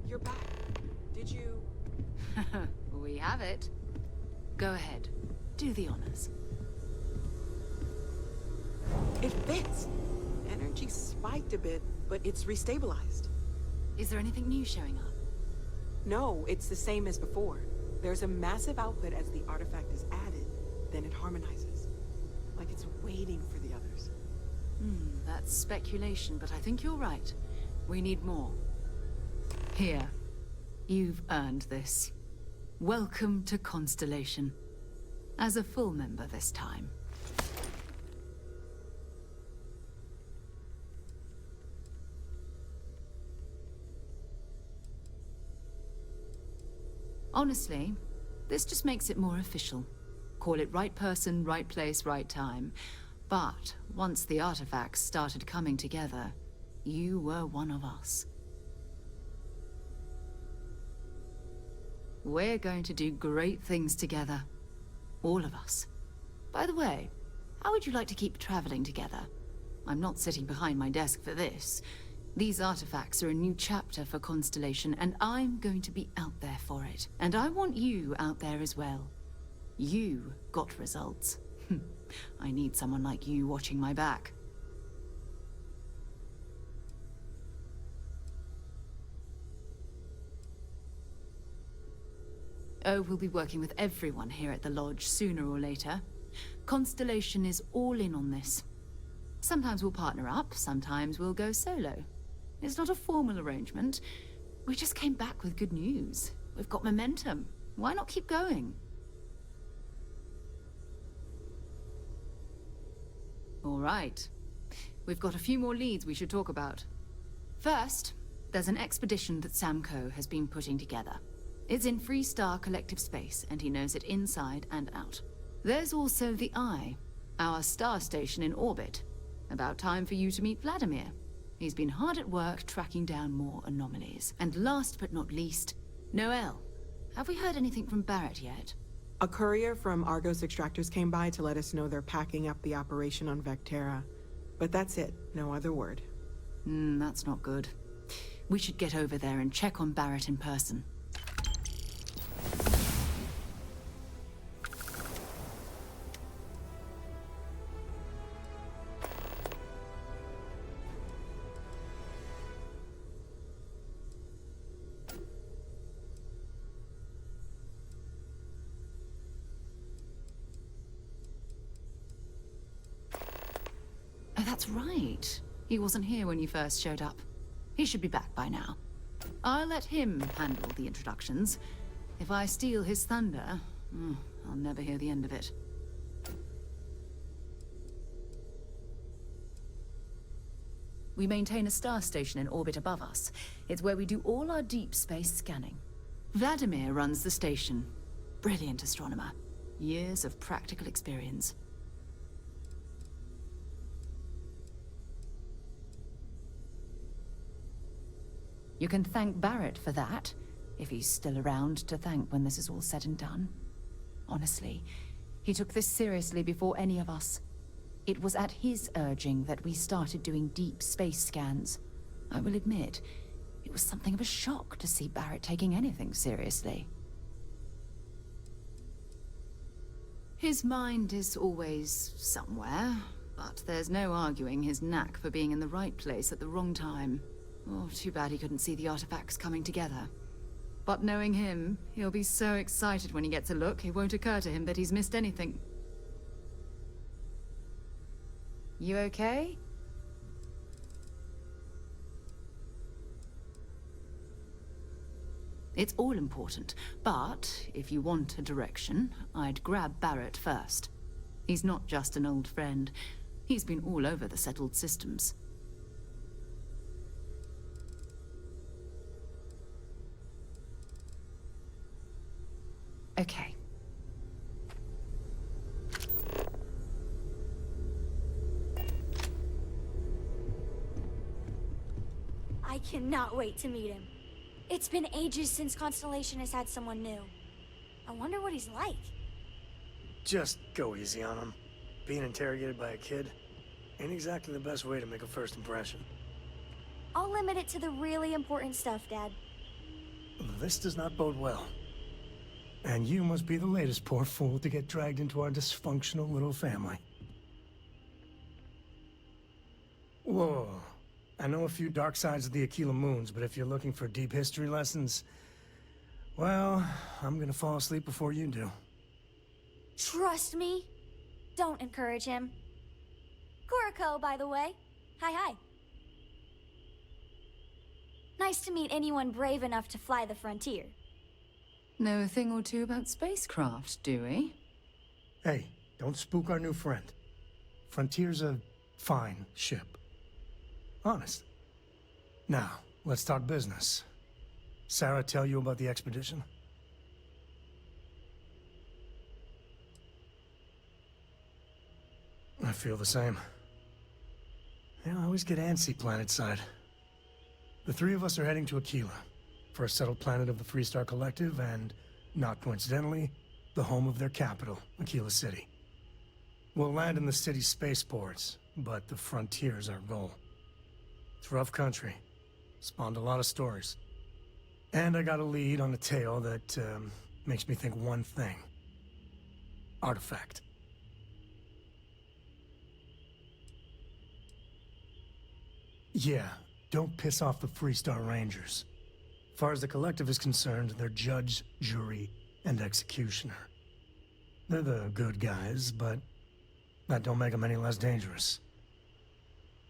you're back. Did you... We have it. Go ahead. Do the honors. It fits. Energy spiked a bit, but it's restabilized. Is there anything new showing up? No, it's the same as before. There's a massive output as the artifact is added, then it harmonizes. Like it's waiting for the others. That's speculation, but I think you're right. We need more. Here. You've earned this. Welcome to Constellation. As a full member this time. Honestly, this just makes it more official. Call it right person, right place, right time. But once the artifacts started coming together, you were one of us. We're going to do great things together. All of us. By the way, how would you like to keep traveling together? I'm not sitting behind my desk for this. These artifacts are a new chapter for Constellation, and I'm going to be out there for it. And I want you out there as well. You got results. I need someone like you watching my back. Oh, we'll be working with everyone here at the Lodge sooner or later. Constellation is all in on this. Sometimes we'll partner up, sometimes we'll go solo. It's not a formal arrangement. We just came back with good news. We've got momentum. Why not keep going? All right. We've got a few more leads we should talk about. First, there's an expedition that Samco has been putting together. It's in Freestar Collective Space, and he knows it inside and out. There's also the Eye, our star station in orbit. About time for you to meet Vladimir. He's been hard at work tracking down more anomalies. And last but not least, Noel. Have we heard anything from Barrett yet? A courier from Argos Extractors came by to let us know they're packing up the operation on Vectera. But that's it, no other word. That's not good. We should get over there and check on Barrett in person. That's right. He wasn't here when you first showed up. He should be back by now. I'll let him handle the introductions. If I steal his thunder, I'll never hear the end of it. We maintain a star station in orbit above us. It's where we do all our deep space scanning. Vladimir runs the station. Brilliant astronomer. Years of practical experience. You can thank Barrett for that, if he's still around to thank when this is all said and done. Honestly, he took this seriously before any of us. It was at his urging that we started doing deep space scans. I will admit, it was something of a shock to see Barrett taking anything seriously. His mind is always somewhere, but there's no arguing his knack for being in the right place at the wrong time. Oh, too bad he couldn't see the artifacts coming together. But knowing him, he'll be so excited when he gets a look, it won't occur to him that he's missed anything. You okay? It's all important, but if you want a direction, I'd grab Barrett first. He's not just an old friend. He's been all over the settled systems. Okay. I cannot wait to meet him. It's been ages since Constellation has had someone new. I wonder what he's like. Just go easy on him. Being interrogated by a kid ain't exactly the best way to make a first impression. I'll limit it to the really important stuff, Dad. This does not bode well. And you must be the latest poor fool to get dragged into our dysfunctional little family. Whoa. I know a few dark sides of the Aquila Moons, but if you're looking for deep history lessons, well, I'm gonna fall asleep before you do. Trust me. Don't encourage him. Kuriko, by the way. Hi. Nice to meet anyone brave enough to fly the frontier. Know a thing or two about spacecraft, do we? Hey, don't spook our new friend. Frontier's a fine ship. Honest. Now, let's talk business. Sarah tell you about the expedition? I feel the same. Yeah, I always get antsy planetside. The three of us are heading to Aquila, first settled planet of the Freestar Collective, and, not coincidentally, the home of their capital, Aquila City. We'll land in the city's spaceports, but the frontier's our goal. It's rough country. Spawned a lot of stories. And I got a lead on a tale that, makes me think one thing. Artifact. Yeah, don't piss off the Freestar Rangers. As far as the Collective is concerned, they're judge, jury, and executioner. They're the good guys, but that don't make them any less dangerous.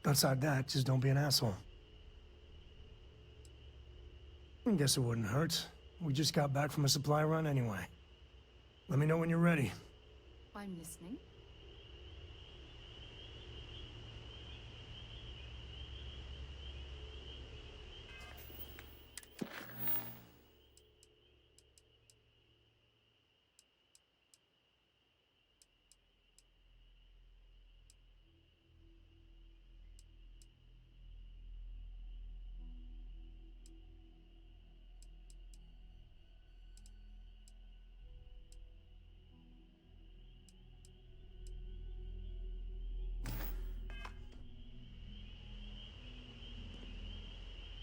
Outside that, just don't be an asshole. I guess it wouldn't hurt. We just got back from a supply run anyway. Let me know when you're ready. I'm listening.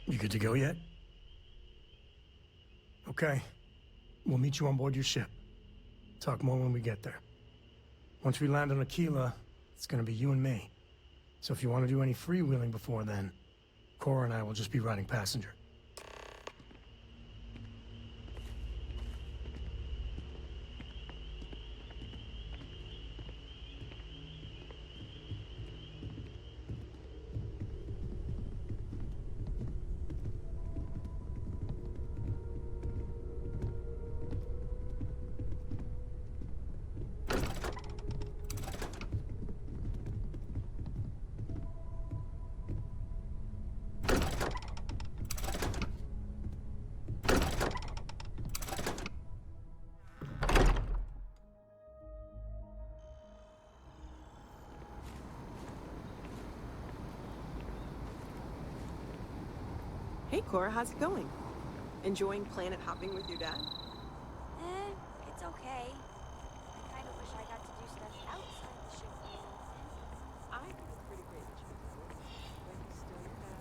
You good to go yet? Okay. We'll meet you on board your ship. Talk more when we get there. Once we land on Aquila, it's gonna be you and me. So if you want to do any freewheeling before then, Cora and I will just be riding passenger. Hey, Cora, how's it going? Enjoying planet hopping with your dad? It's okay. I kind of wish I got to do stuff outside the ship more often. I think it's pretty great that you can do it, but you still your dad.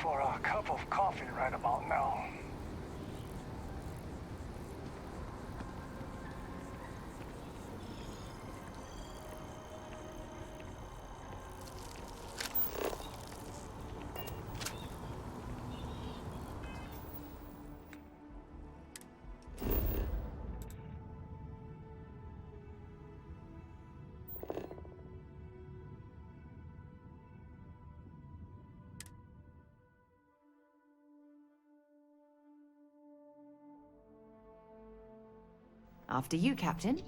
For a cup of coffee right about now. After you, Captain.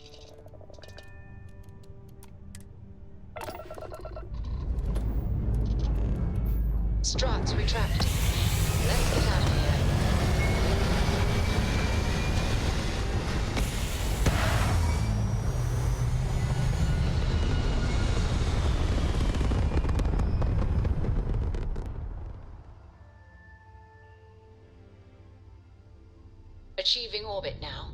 Struts retracting. Let's get out of here. Achieving orbit now.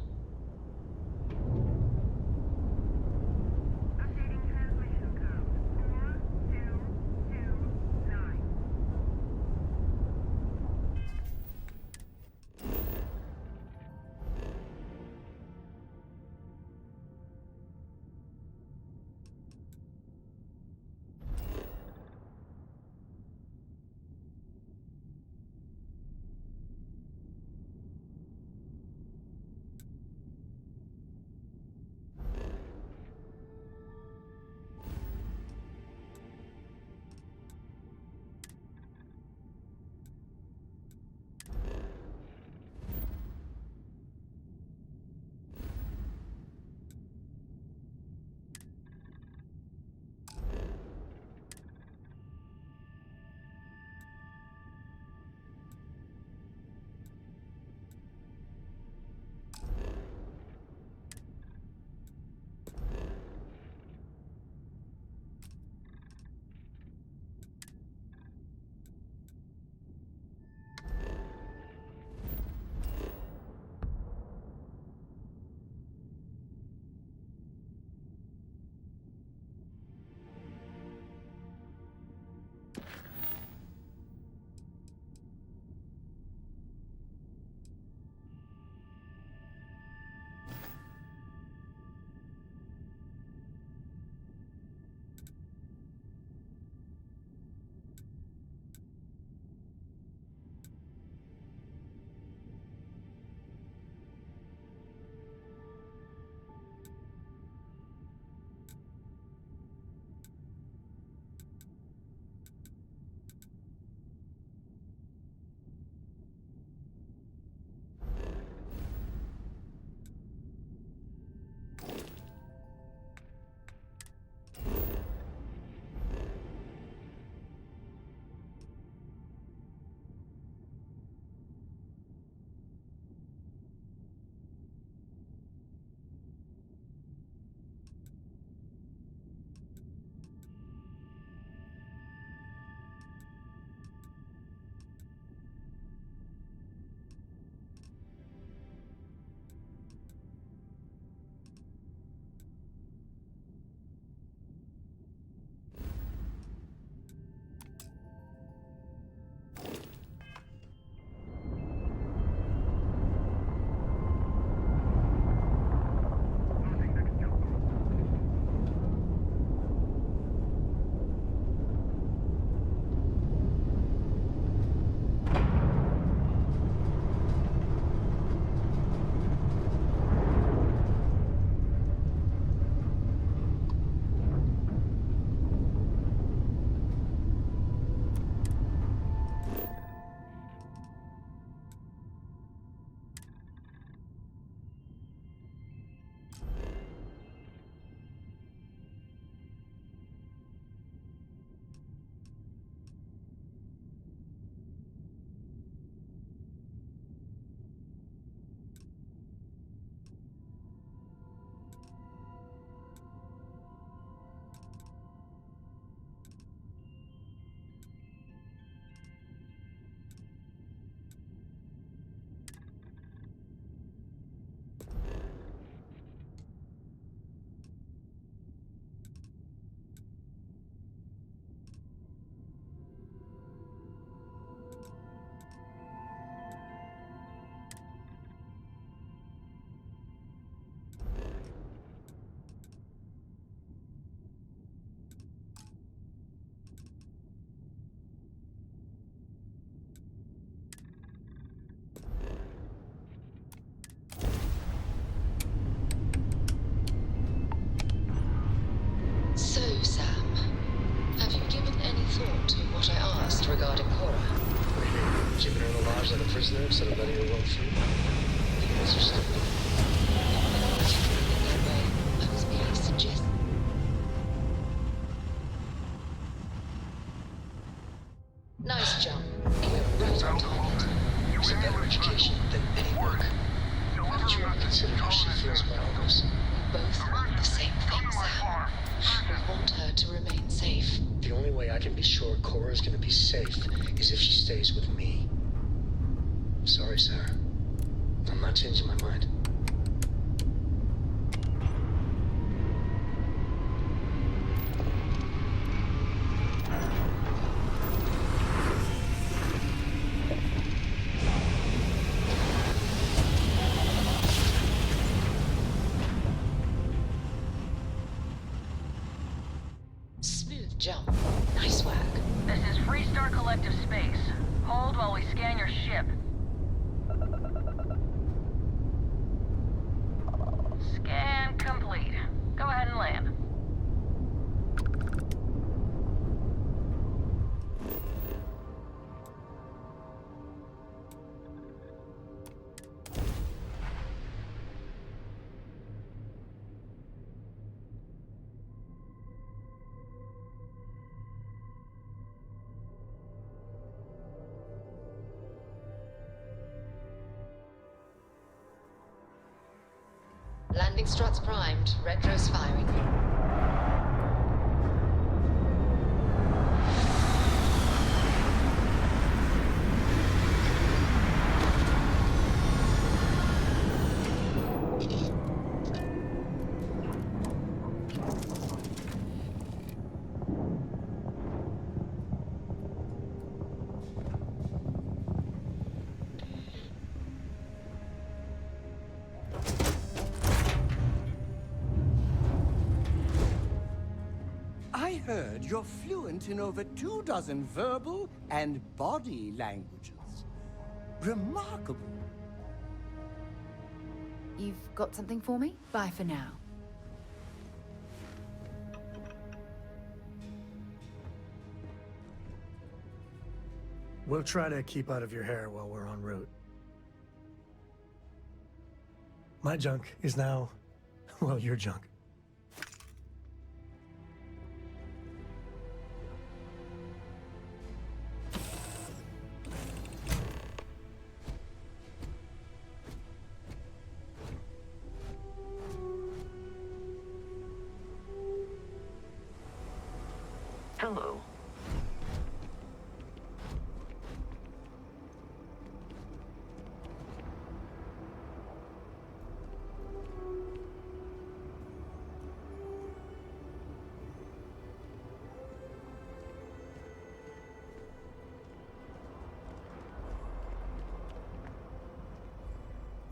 Keeping her in a lodge like a prisoner instead of letting her roam free. The answer's still no. Nice jump. You're right on target. It's a better education than any work. Haven't you ever considered how she feels about all this? We both want the same thing, Sam. We want her to remain safe. The only way I can be sure Cora's gonna be safe is if she stays with me. Sorry, Sarah. I'm not changing my mind. Smooth jump. Nice work. This is Freestar Collective Space. Hold while we scan your ship. Scan complete. Go ahead and land. Landing struts primed. Retros firing. I heard you're fluent in over 24 verbal and body languages. Remarkable. You've got something for me? Bye for now. We'll try to keep out of your hair while we're en route. My junk is now, well, your junk. Hello.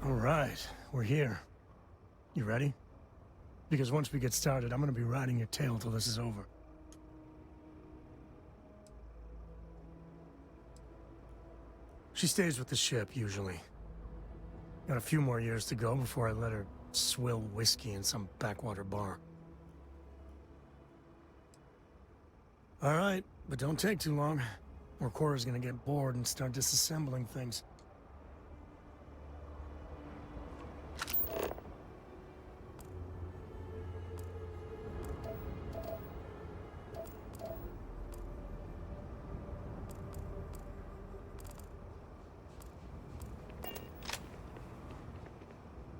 All right, we're here. You ready? Because once we get started, I'm gonna be riding your tail till this is over. She stays with the ship, usually. Got a few more years to go before I let her swill whiskey in some backwater bar. All right, but don't take too long, or Cora's gonna get bored and start disassembling things.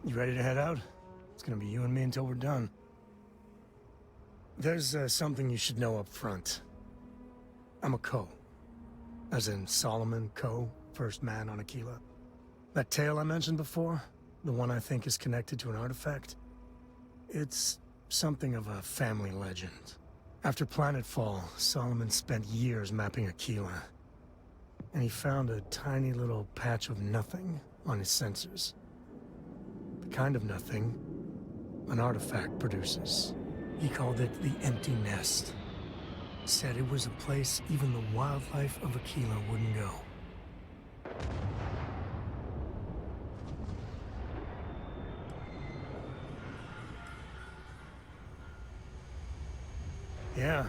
You ready to head out? It's gonna be you and me until we're done. There's something you should know up front. I'm a Co. As in Solomon Co., first man on Aquila. That tale I mentioned before, the one I think is connected to an artifact, it's something of a family legend. After planetfall, Solomon spent years mapping Aquila, and he found a tiny little patch of nothing on his sensors. The kind of nothing an artifact produces. He called it the Empty Nest. Said it was a place even the wildlife of Aquila wouldn't go. Yeah,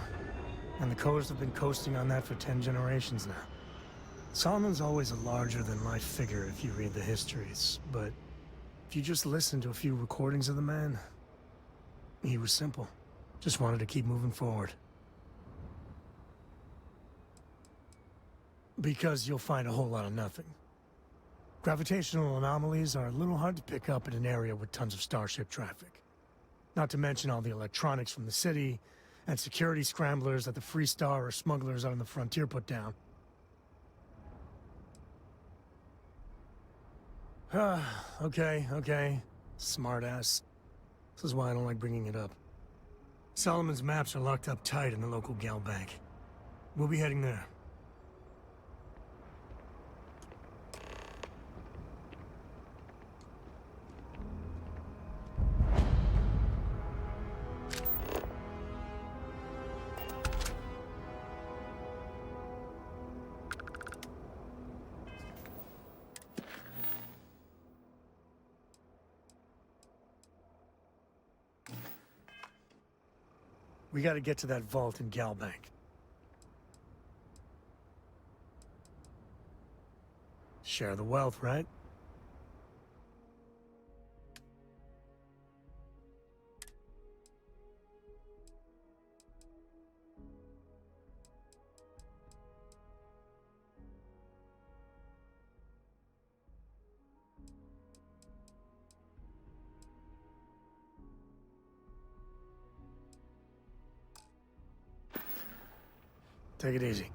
and the Coast have been coasting on that for 10 generations now. Solomon's always a larger-than-life figure if you read the histories, but if you just listen to a few recordings of the man, he was simple. Just wanted to keep moving forward. Because you'll find a whole lot of nothing. Gravitational anomalies are a little hard to pick up in an area with tons of starship traffic. Not to mention all the electronics from the city, and security scramblers that the Free Star or smugglers out on the frontier put down. Okay. Smartass. This is why I don't like bringing it up. Solomon's maps are locked up tight in the local gal bank. We'll be heading there. We gotta get to that vault in Galbank. Share the wealth, right? Take it easy.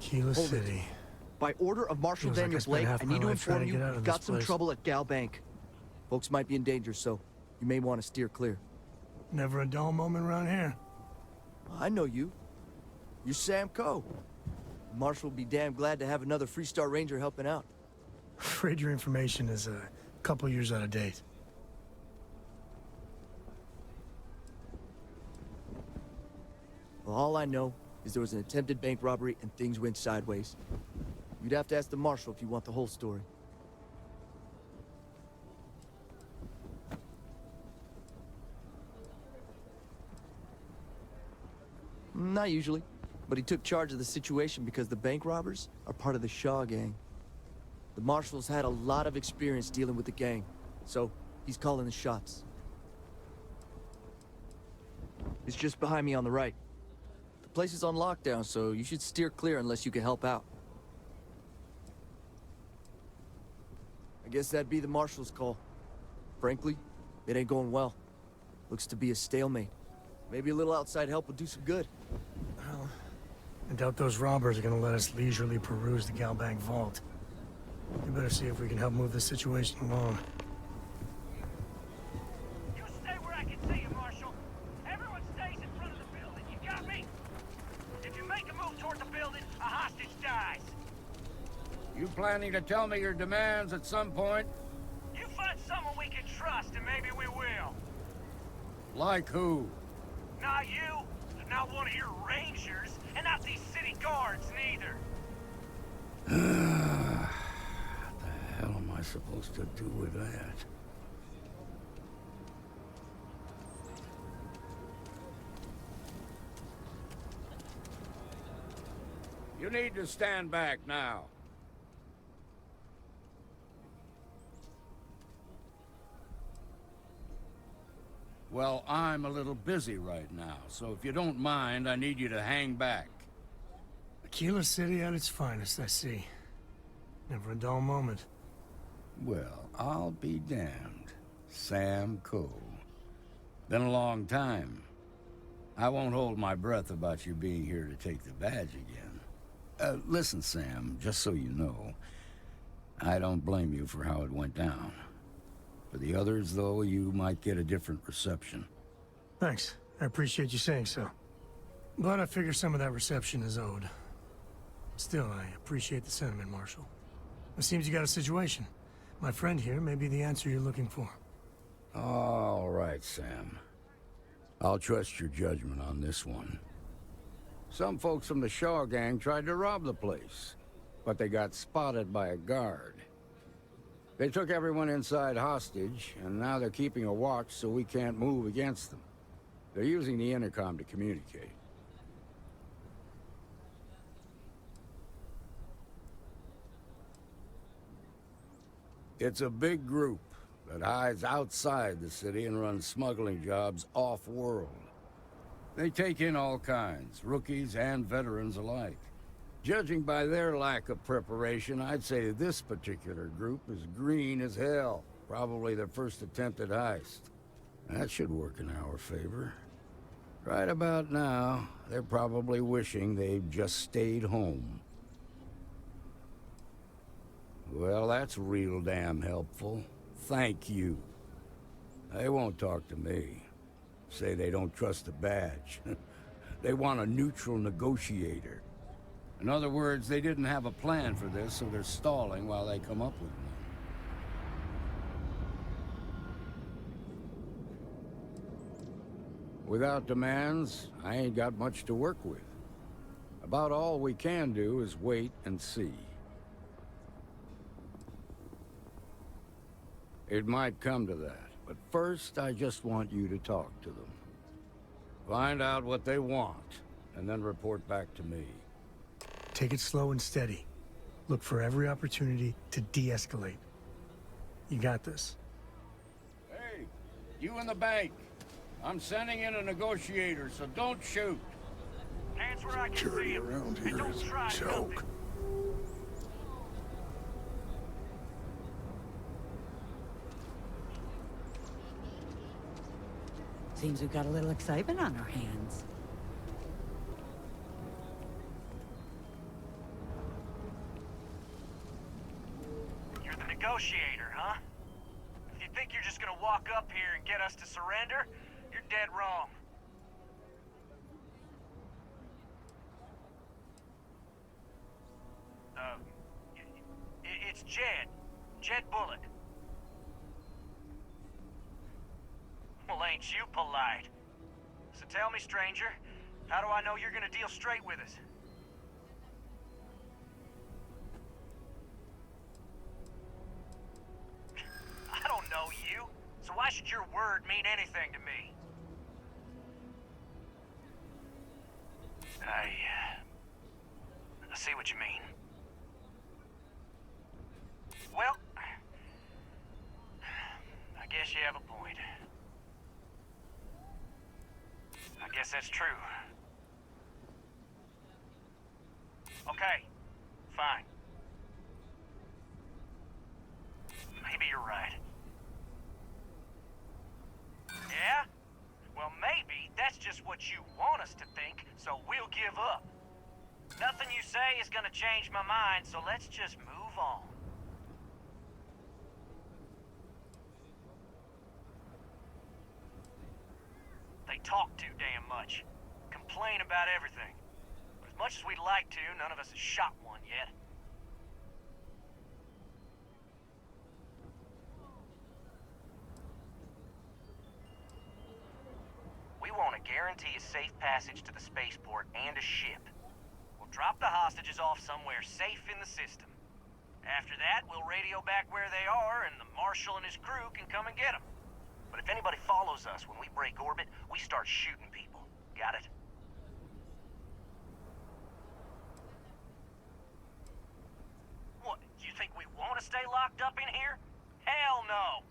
Tequila City. By order of Marshal Feels like Daniel I spent Blake, half I my need to life trying inform to you get out of we've this got some place. trouble at Gal Bank. Folks might be in danger, so you may want to steer clear. Never a dull moment around here. I know you. You're Sam Coe. Marshal will be damn glad to have another Free Star Ranger helping out. Afraid your information is a couple years out of date. Well, all I know is there was an attempted bank robbery and things went sideways. You'd have to ask the Marshal if you want the whole story. Not usually, but he took charge of the situation because the bank robbers are part of the Shaw gang. The Marshal's had a lot of experience dealing with the gang, so he's calling the shots. It's just behind me on the right. The place is on lockdown, so you should steer clear unless you can help out. I guess that'd be the Marshal's call. Frankly, it ain't going well. Looks to be a stalemate. Maybe a little outside help will do some good. Well, I doubt those robbers are gonna let us leisurely peruse the Galbank vault. We better see if we can help move this situation along. You stay where I can see you, Marshal. Everyone stays in front of the building. You got me? If you make a move toward the building, a hostage dies. You planning to tell me your demands at some point? You find someone we can trust, and maybe we will. Like who? Not you, not one of your rangers, and not these city guards, neither. What the hell am I supposed to do with that? You need to stand back now. Well, I'm a little busy right now, so if you don't mind, I need you to hang back. Tequila City at its finest, I see. Never a dull moment. Well, I'll be damned. Sam Coe. Been a long time. I won't hold my breath about you being here to take the badge again. Listen, Sam, just so you know, I don't blame you for how it went down. For the others, though, you might get a different reception. Thanks. I appreciate you saying so. But I figure some of that reception is owed. Still, I appreciate the sentiment, Marshal. It seems you got a situation. My friend here may be the answer you're looking for. All right, Sam. I'll trust your judgment on this one. Some folks from the Shaw gang tried to rob the place, but they got spotted by a guard. They took everyone inside hostage, and now they're keeping a watch so we can't move against them. They're using the intercom to communicate. It's a big group that hides outside the city and runs smuggling jobs off-world. They take in all kinds, rookies and veterans alike. Judging by their lack of preparation, I'd say this particular group is green as hell. Probably their first attempt at heist. That should work in our favor. Right about now, they're probably wishing they'd just stayed home. Well, that's real damn helpful. Thank you. They won't talk to me. Say they don't trust the badge. They want a neutral negotiator. In other words, they didn't have a plan for this, so they're stalling while they come up with one. Without demands, I ain't got much to work with. About all we can do is wait and see. It might come to that, but first I just want you to talk to them. Find out what they want, and then report back to me. Take it slow and steady. Look for every opportunity to de-escalate. You got this. Hey, you in the bank. I'm sending in a negotiator, so don't shoot. Hands where I can see him. Around And here don't is a try joke. nothing. Seems we've got a little excitement on our hands. You're the negotiator, huh? If you think you're just gonna walk up here and get us to surrender, you're dead wrong. It's Jed. Jed Bullock. Well, ain't you polite? So tell me, stranger, how do I know you're gonna deal straight with us? I don't know you, so why should your word mean anything to me? I see what you mean. Well, I guess you have a point. I guess that's true. Okay, fine. Maybe you're right. Yeah? Well, maybe that's just what you want us to think, so we'll give up. Nothing you say is gonna change my mind, so let's just move on. They talk too damn much. Complain about everything. But as much as we'd like to, none of us has shot one yet. We want to guarantee a safe passage to the spaceport and a ship. We'll drop the hostages off somewhere safe in the system. After that, we'll radio back where they are, and the Marshal and his crew can come and get them. But if anybody follows us when we break orbit, we start shooting people. Got it? What, you think we want to stay locked up in here? Hell no!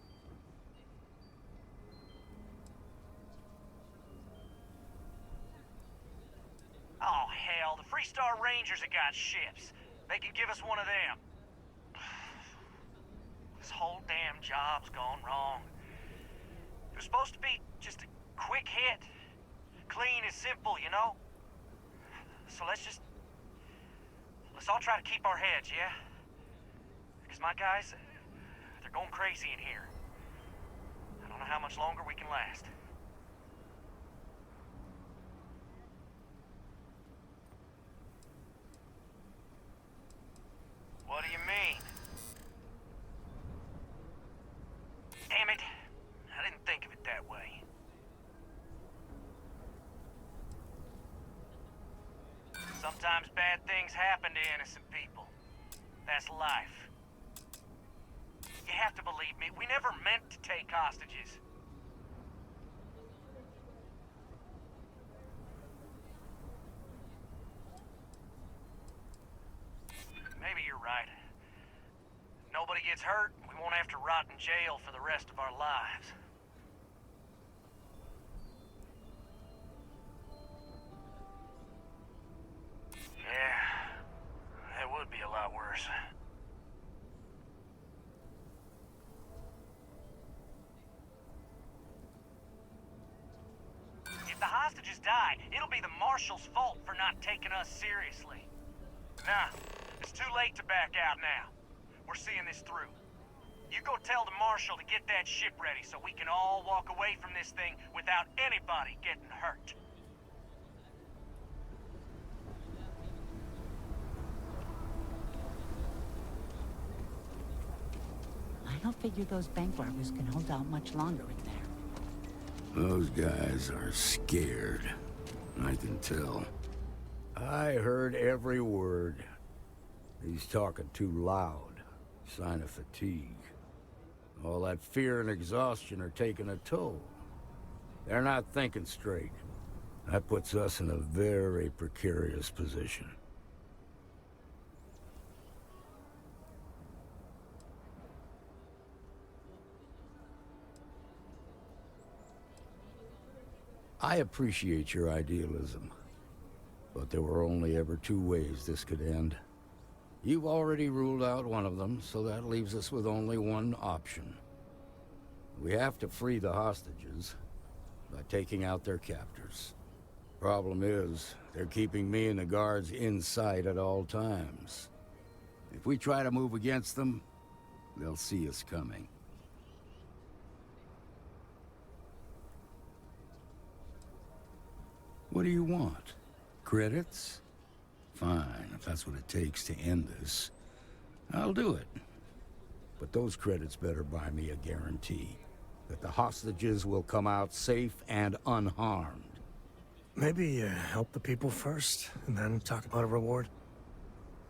Oh, hell, the Freestar Rangers have got ships. They can give us one of them. This whole damn job's gone wrong. It was supposed to be just a quick hit. Clean and simple, you know? So let's all try to keep our heads, yeah? Because my guys, they're going crazy in here. I don't know how much longer we can last. What do you mean? Damn it. I didn't think of it that way. Sometimes bad things happen to innocent people. That's life. You have to believe me, we never meant to take hostages. Maybe you're right. Nobody gets hurt, we won't have to rot in jail for the rest of our lives. Yeah, it would be a lot worse. If the hostages die, it'll be the Marshal's fault for not taking us seriously. Nah, it's too late to back out now. We're seeing this through. You go tell the Marshal to get that ship ready so we can all walk away from this thing without anybody getting hurt. I don't figure those bank robbers can hold out much longer in there. Those guys are scared. I can tell. I heard every word. He's talking too loud. Sign of fatigue. All that fear and exhaustion are taking a toll. They're not thinking straight. That puts us in a very precarious position. I appreciate your idealism, but there were only ever two ways this could end. You've already ruled out one of them, so that leaves us with only one option. We have to free the hostages by taking out their captors. Problem is, they're keeping me and the guards in sight at all times. If we try to move against them, they'll see us coming. What do you want? Credits? Fine, if that's what it takes to end this. I'll do it. But those credits better buy me a guarantee that the hostages will come out safe and unharmed. Maybe help the people first, and then talk about a reward?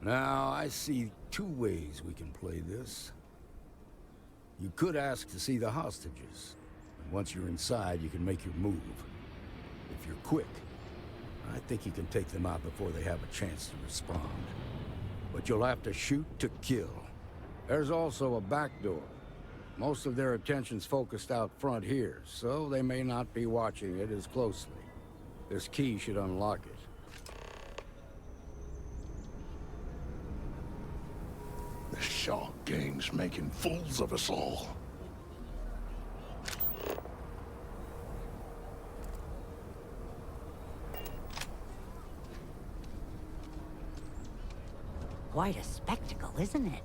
Now, I see two ways we can play this. You could ask to see the hostages. And once you're inside, you can make your move. If you're quick, I think you can take them out before they have a chance to respond. But you'll have to shoot to kill. There's also a back door. Most of their attention's focused out front here, so they may not be watching it as closely. This key should unlock it. The Shaw gang's making fools of us all. Quite a spectacle, isn't it?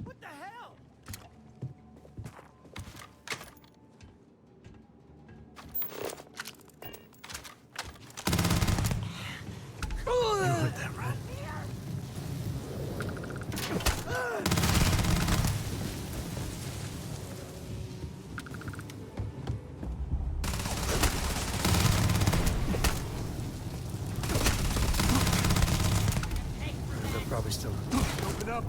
What the hell? You heard that, right? They're probably still... Open up!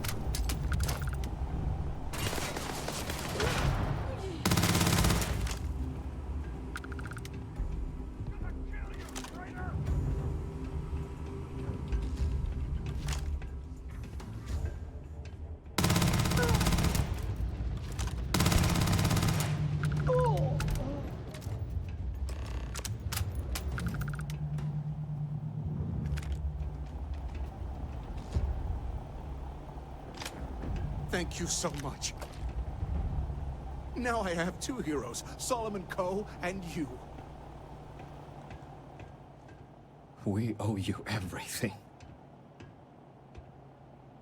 Thank you so much. Now I have two heroes, Solomon Coe and you. We owe you everything.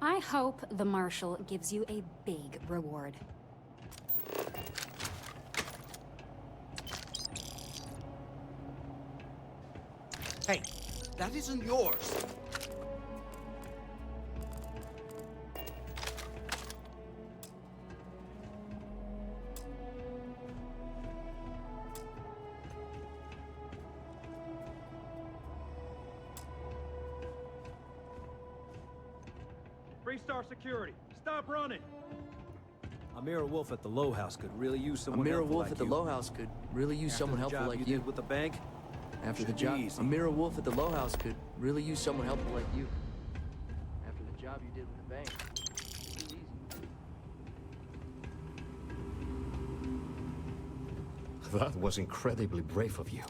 I hope the Marshal gives you a big reward. That isn't yours. Freestar Security, stop running! A mirror wolf at the Low House could really use someone A mirror helpful wolf like at the you. Low House could really use After someone the helpful job like you you. did with the bank, After the should be job, easy. a mirror wolf at the Low House could really use someone helpful like you. After the job you did with the bank. It was easy. That was incredibly brave of you.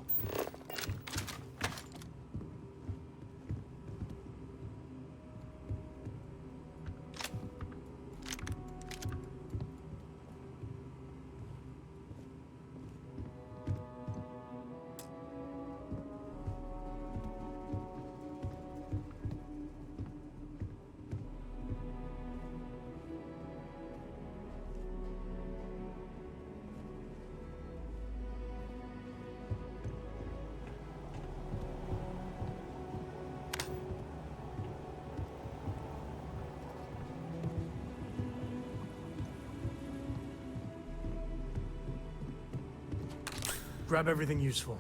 Grab everything useful.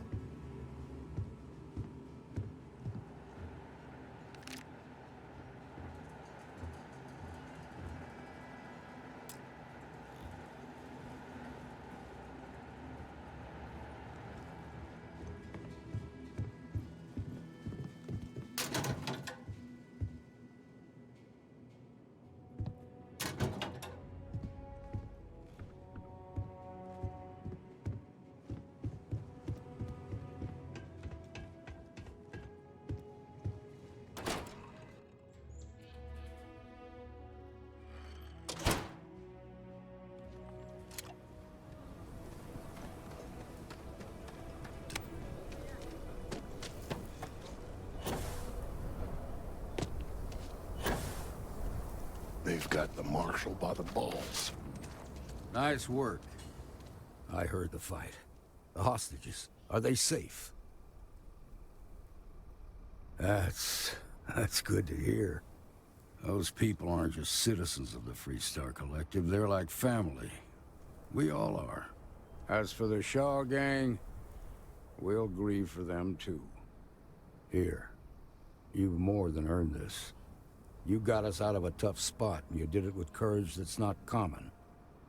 They've got the marshal by the balls. Nice work. I heard the fight. The hostages, are they safe? That's good to hear. Those people aren't just citizens of the Freestar Collective, they're like family. We all are. As for the Shaw gang, we'll grieve for them too. Here, you've more than earned this. You got us out of a tough spot, and you did it with courage that's not common.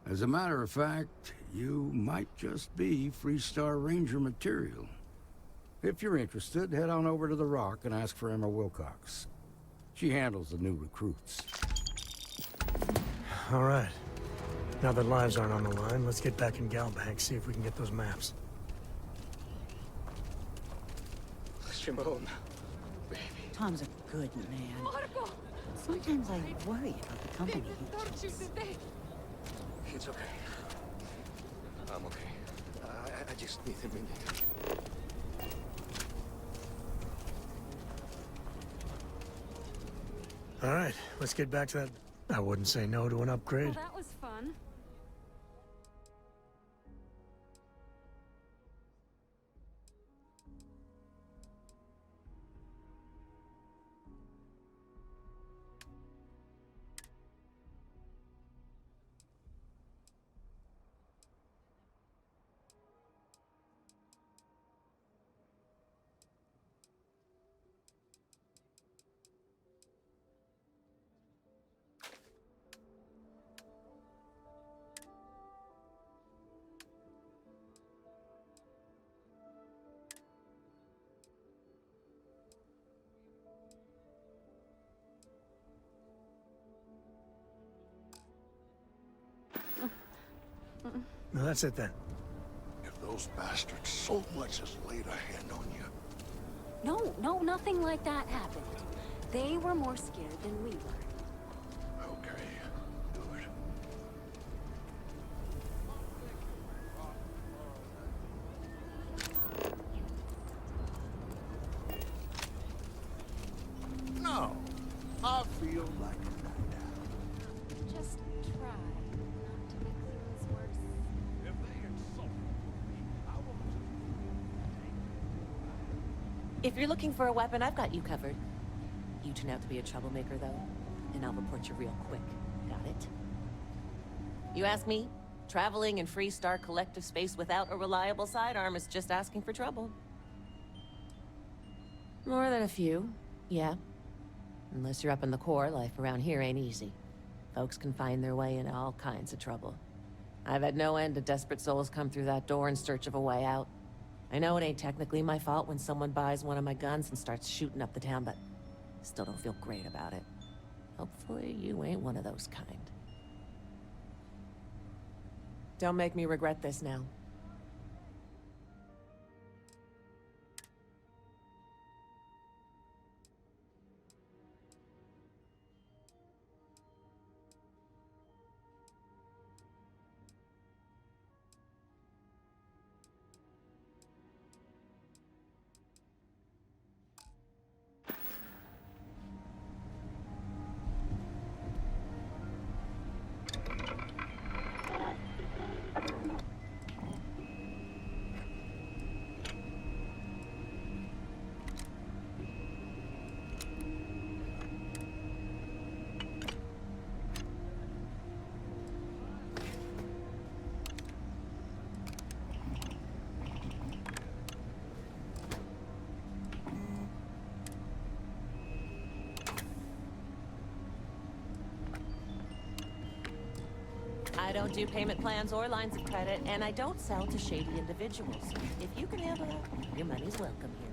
As a matter of fact, you might just be Freestar Ranger material. If you're interested, head on over to the Rock and ask for Emma Wilcox. She handles the new recruits. All right. Now that lives aren't on the line, let's get back in Galbank, see if we can get those maps. Shimon, baby. Tom's a good man. Sometimes I worry about the company he keeps. It's okay. I'm okay. I just need a minute. All right, let's get back to that. I wouldn't say no to an upgrade. Well, that was fun. No, that's it then. If those bastards so much as laid a hand on you. No, nothing like that happened. They were more scared than we were. Okay, good. No, I feel like a night out. Just try not to make things worse. If they insult me, I won't If you're looking for a weapon, I've got you covered. You turn out to be a troublemaker, though, and I'll report you real quick. Got it? You ask me? Traveling in Freestar collective space without a reliable sidearm is just asking for trouble. More than a few, yeah. Unless you're up in the core, life around here ain't easy. Folks can find their way into all kinds of trouble. I've had no end of desperate souls come through that door in search of a way out. I know it ain't technically my fault when someone buys one of my guns and starts shooting up the town, but still don't feel great about it. Hopefully you ain't one of those kind. Don't make me regret this now. I don't do payment plans or lines of credit, and I don't sell to shady individuals. If you can handle it, your money's welcome here.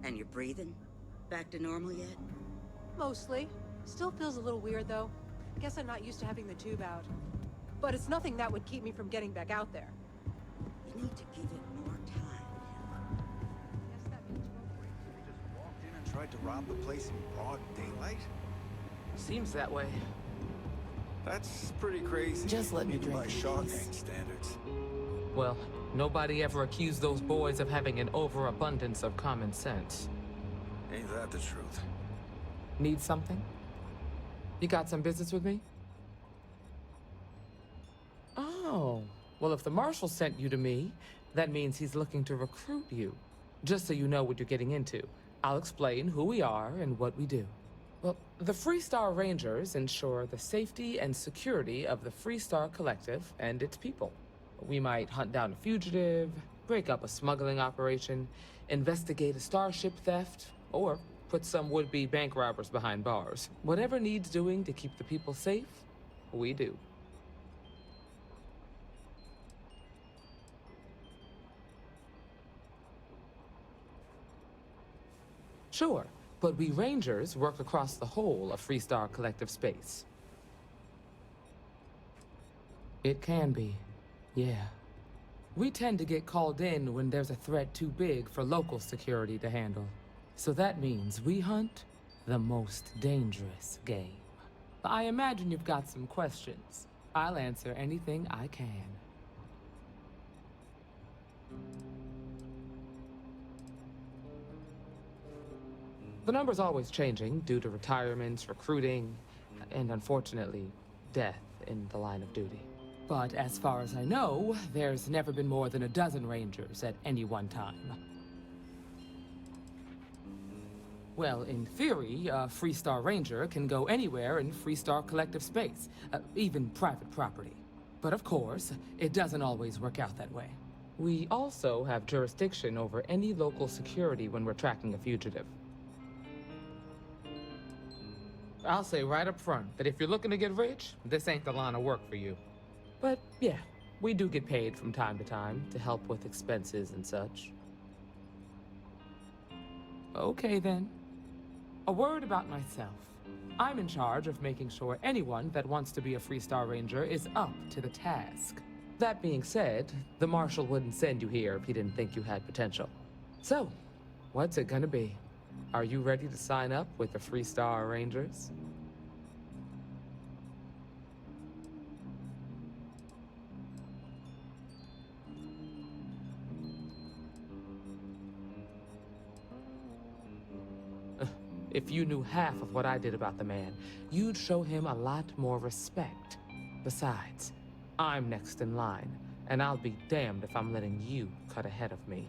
And you're breathing? Back to normal yet? Mostly. Still feels a little weird, though. Guess I'm not used to having the tube out. But it's nothing that would keep me from getting back out there. You need to give it more time. Guess that means They just walked in and tried to rob the place in broad daylight? Seems that way. That's pretty crazy. Just let me Even drink, by Shaw please. Gang standards. Well, nobody ever accused those boys of having an overabundance of common sense. Ain't that the truth? Need something? You got some business with me? Oh, well, if the marshal sent you to me, that means he's looking to recruit you. Just so you know what you're getting into, I'll explain who we are and what we do. Well, the Freestar Rangers ensure the safety and security of the Freestar Collective and its people. We might hunt down a fugitive, break up a smuggling operation, investigate a starship theft, or put some would-be bank robbers behind bars. Whatever needs doing to keep the people safe, we do. Sure, but we Rangers work across the whole of Freestar Collective space. It can be, yeah. We tend to get called in when there's a threat too big for local security to handle. So that means we hunt the most dangerous game. I imagine you've got some questions. I'll answer anything I can. The number's always changing due to retirements, recruiting, and unfortunately, death in the line of duty. But as far as I know, there's never been more than a dozen Rangers at any one time. Well, in theory, a Freestar Ranger can go anywhere in Freestar Collective space, even private property. But of course, it doesn't always work out that way. We also have jurisdiction over any local security when we're tracking a fugitive. I'll say right up front that if you're looking to get rich, this ain't the line of work for you. But yeah, we do get paid from time to time to help with expenses and such. Okay then. A word about myself. I'm in charge of making sure anyone that wants to be a Freestar Ranger is up to the task. That being said, the Marshal wouldn't send you here if he didn't think you had potential. So, what's it gonna be? Are you ready to sign up with the Freestar Rangers? If you knew half of what I did about the man, you'd show him a lot more respect. Besides, I'm next in line, and I'll be damned if I'm letting you cut ahead of me.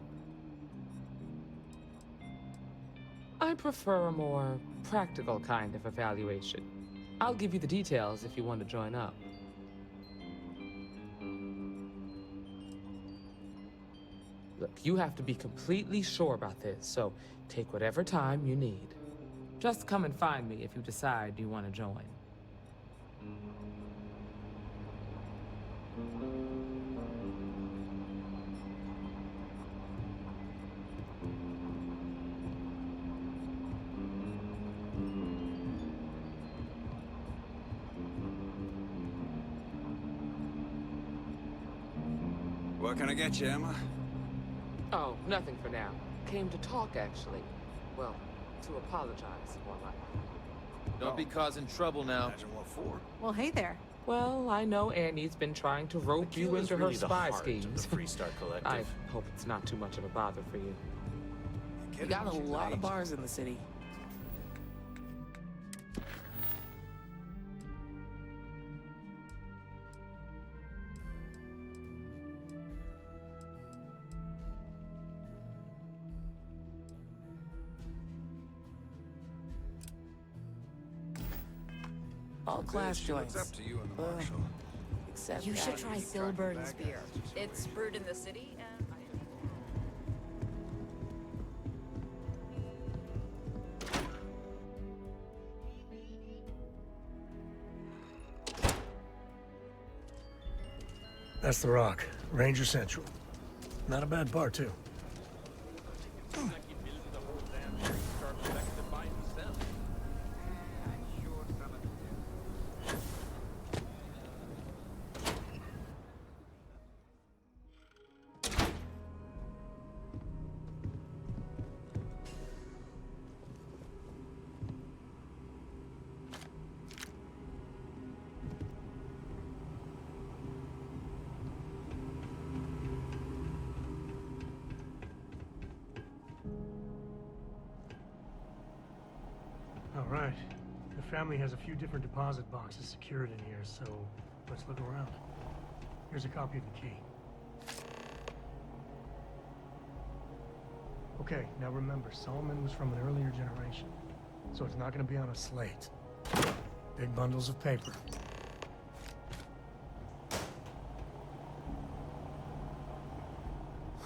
I prefer a more practical kind of evaluation. I'll give you the details if you want to join up. Look, you have to be completely sure about this, so take whatever time you need. Just come and find me if you decide you want to join. What can I get you, Emma? Oh, nothing for now. Came to talk, actually. Well, to apologize, more like. Don't be causing trouble now. Imagine what for. Well, hey there. Well, I know Annie's been trying to rope you into her spy schemes. Of the Freestar Collective. I hope it's not too much of a bother for you. We got a lot of bars in the city. All class joints. It's up to you and the Marshal. Except You should that. try Phil Burton's beer. It's brewed in the city and... That's the Rock, Ranger Central. Not a bad bar, too. All right. The family has a few different deposit boxes secured in here, so let's look around. Here's a copy of the key. Okay, now remember, Solomon was from an earlier generation, so it's not going to be on a slate. Big bundles of paper.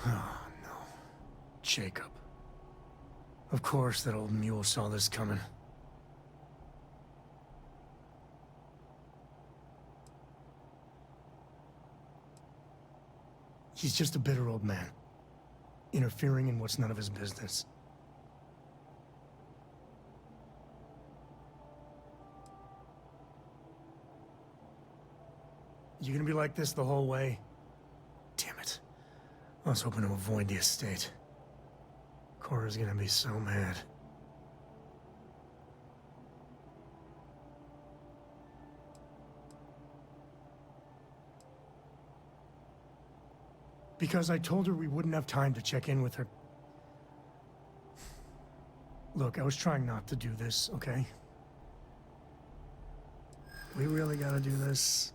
Oh, no. Jacob. Of course that old mule saw this coming. He's just a bitter old man, interfering in what's none of his business. You gonna be like this the whole way? Damn it. I was hoping to avoid the estate. Cora's gonna be so mad. Because I told her we wouldn't have time to check in with her. Look, I was trying not to do this, okay? We really gotta do this.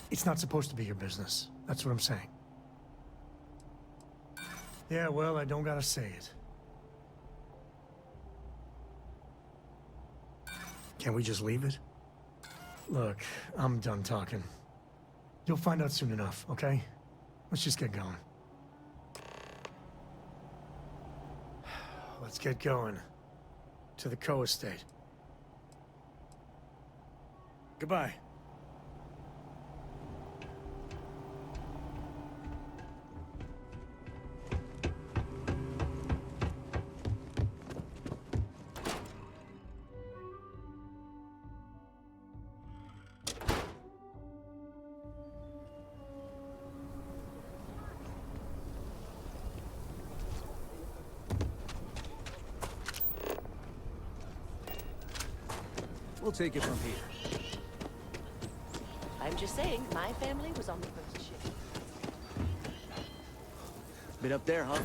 It's not supposed to be your business. That's what I'm saying. Yeah, well, I don't gotta say it. Can't we just leave it? Look, I'm done talking. You'll find out soon enough, okay? Let's just get going. Let's get going. To the Coe estate. Goodbye. We'll take it from here. I'm just saying, my family was on the first ship. Been up there, huh?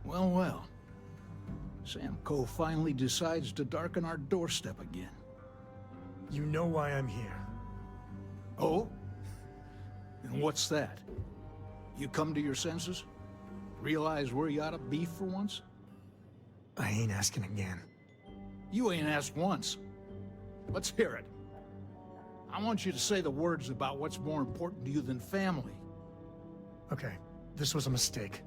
Well, well. Sam Coe finally decides to darken our doorstep again. You know why I'm here. Oh? And what's that? You come to your senses? Realize where you ought to be for once? I ain't asking again. You ain't asked once. Let's hear it. I want you to say the words about what's more important to you than family. Okay, this was a mistake.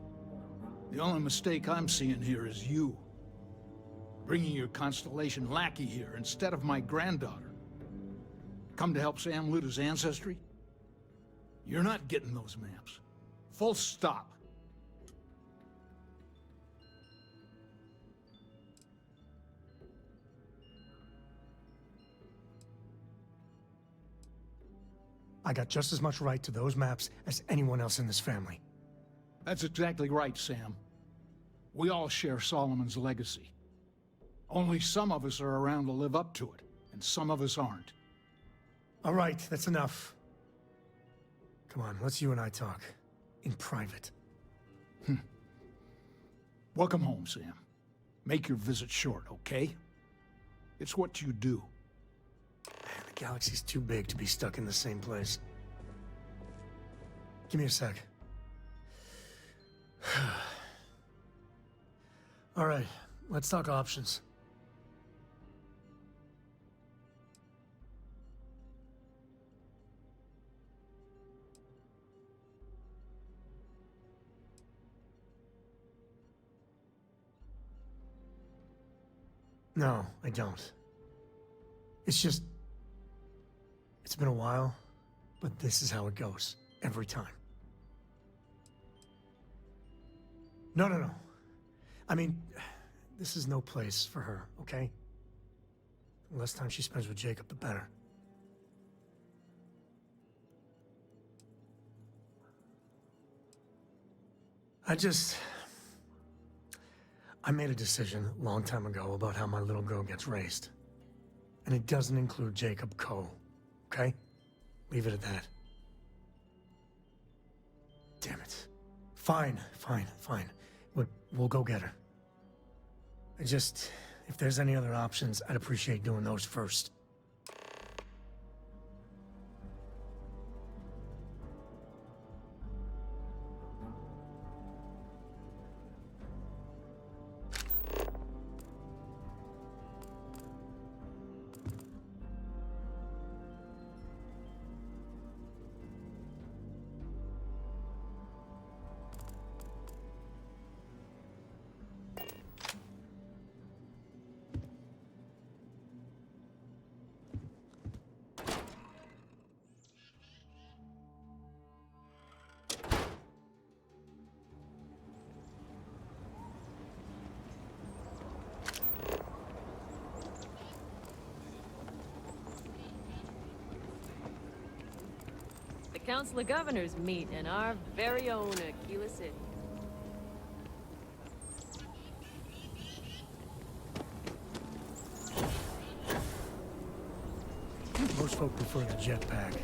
The only mistake I'm seeing here is you. Bringing your Constellation lackey here instead of my granddaughter. Come to help Sam loot his ancestry? You're not getting those maps. Full stop. I got just as much right to those maps as anyone else in this family. That's exactly right, Sam. We all share Solomon's legacy. Only some of us are around to live up to it, and some of us aren't. All right, that's enough. Come on, let's you and I talk. In private. Welcome home, Sam. Make your visit short, okay? It's what you do. The galaxy's too big to be stuck in the same place. Give me a sec. All right, let's talk options. No, I don't. It's just... It's been a while, but this is how it goes. Every time. No. I mean, this is no place for her, okay? The less time she spends with Jacob, the better. I made a decision a long time ago about how my little girl gets raised. And it doesn't include Jacob Coe, okay? Leave it at that. Damn it. Fine. We'll go get her. If there's any other options, I'd appreciate doing those first. Council of Governors meet in our very own Aquila City. Most folk prefer the jetpack.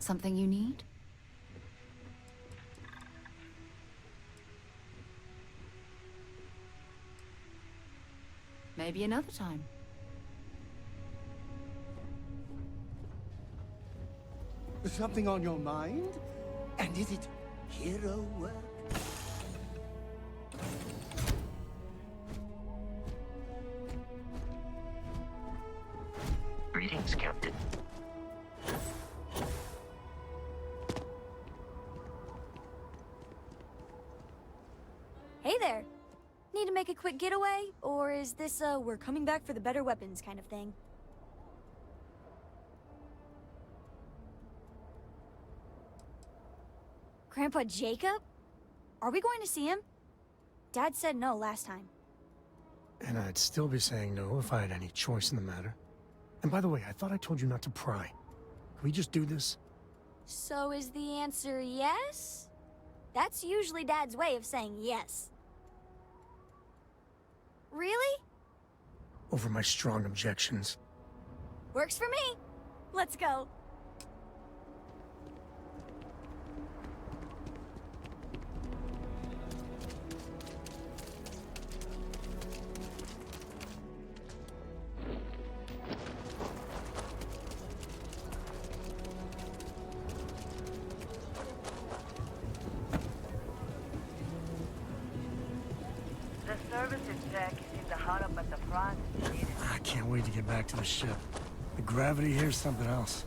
Something you need? Maybe another time. Something on your mind? And is it hero work? Greetings, Captain. Hey there. Need to make a quick getaway? Or is this a we're coming back for the better weapons kind of thing? Grandpa Jacob? Are we going to see him? Dad said no last time. And I'd still be saying no if I had any choice in the matter. And by the way, I thought I told you not to pry. Can we just do this? So is the answer yes? That's usually Dad's way of saying yes. Really? Over my strong objections. Works for me. Let's go. The services deck seems to hot up at the front. I can't wait to get back to the ship. The gravity here's something else.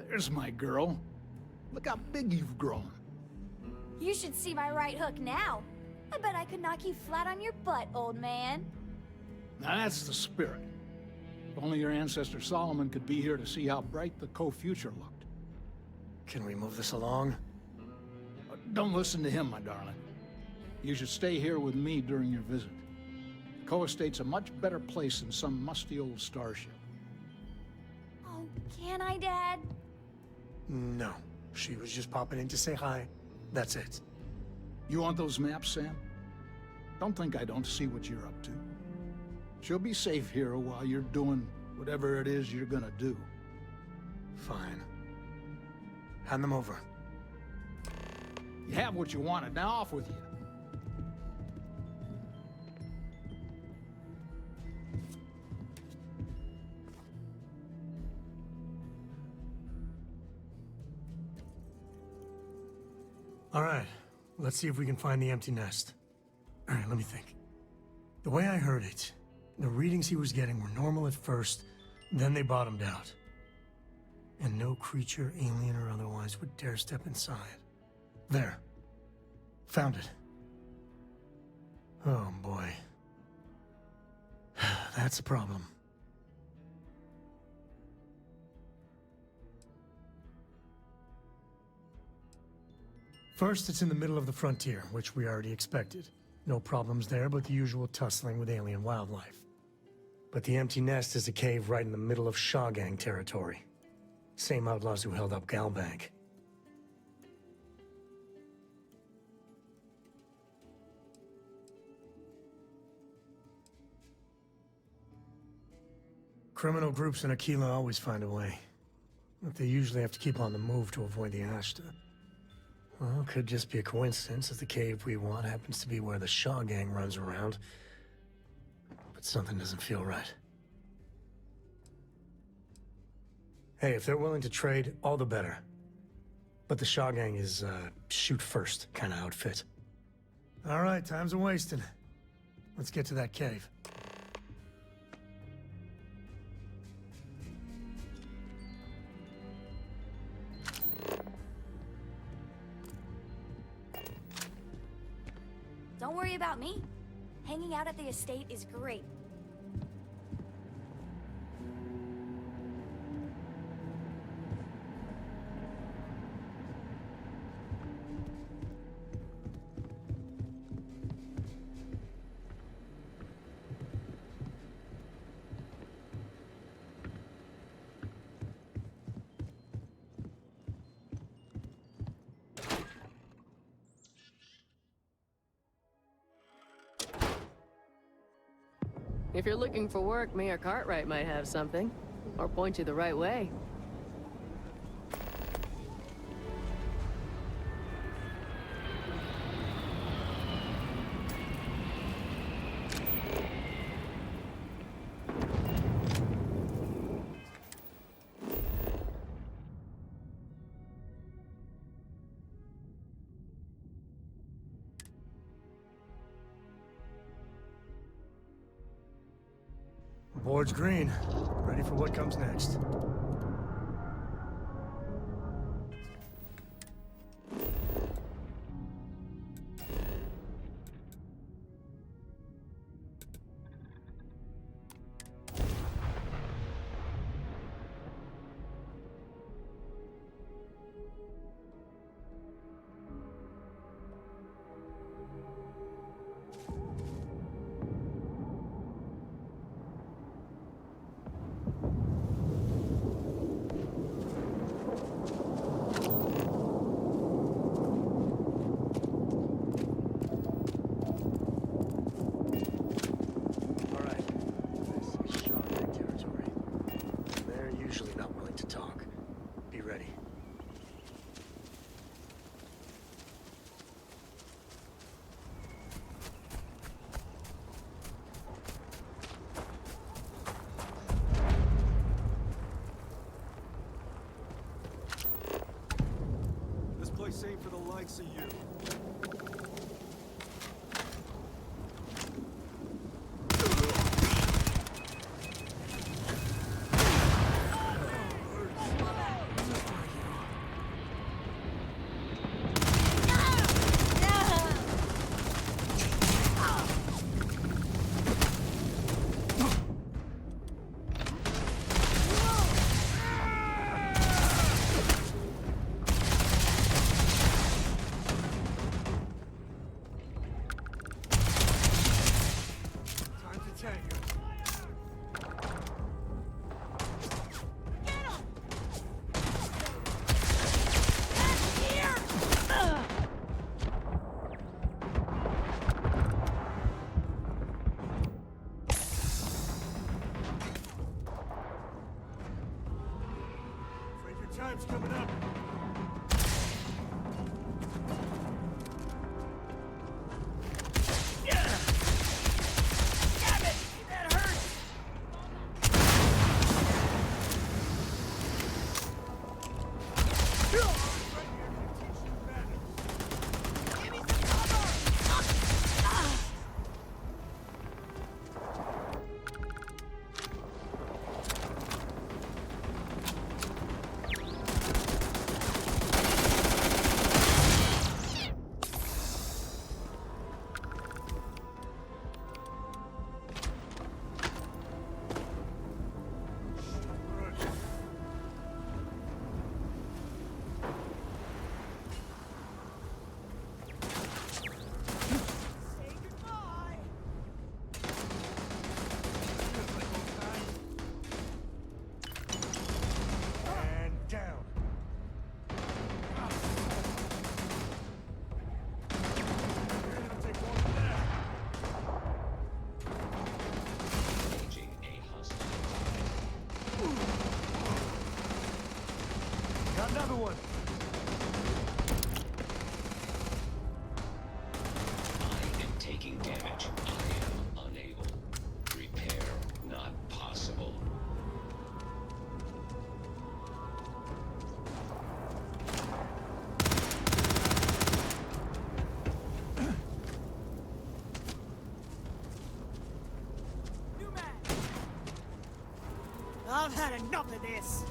There's my girl. Look how big you've grown. You should see my right hook now. I bet I could knock you flat on your butt, old man. Now that's the spirit. If only your ancestor Solomon could be here to see how bright the co-future looked. Can we move this along? Don't listen to him, my darling. You should stay here with me during your visit. The co-estate's a much better place than some musty old starship. Oh, can I, Dad? No. She was just popping in to say hi. That's it. You want those maps, Sam? Don't think I don't see what you're up to. She'll be safe here while you're doing whatever it is you're gonna do. Fine. Hand them over. You have what you wanted. Now off with you. All right, let's see if we can find the empty nest. All right, let me think. The way I heard it, the readings he was getting were normal at first, then they bottomed out. And no creature, alien or otherwise, would dare step inside. There. Found it. Oh boy. That's a problem. First, it's in the middle of the frontier, which we already expected. No problems there, but the usual tussling with alien wildlife. But the empty nest is a cave right in the middle of Shaw Gang territory. Same outlaws who held up Galbank. Criminal groups in Aquila always find a way. But they usually have to keep on the move to avoid the Ashta. Well, it could just be a coincidence that the cave we want happens to be where the Shaw Gang runs around. But something doesn't feel right. Hey, if they're willing to trade, all the better. But the Shaw Gang is, shoot first kind of outfit. All right, time's a wasting. Let's get to that cave. Don't worry about me. Hanging out at the estate is great. If you're looking for work, Mayor Cartwright might have something. Or point you the right way. Board's green. Ready for what comes next. Safe for the likes of you. Time's coming up. another one. I am taking damage. I am unable. Repair not possible. I've had enough of this!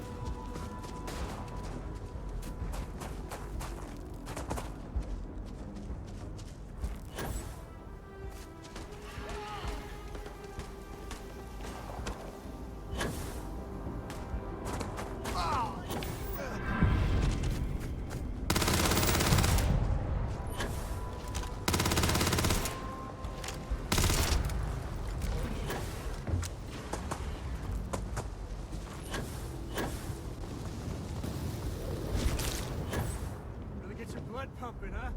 Really get your blood pumping, huh?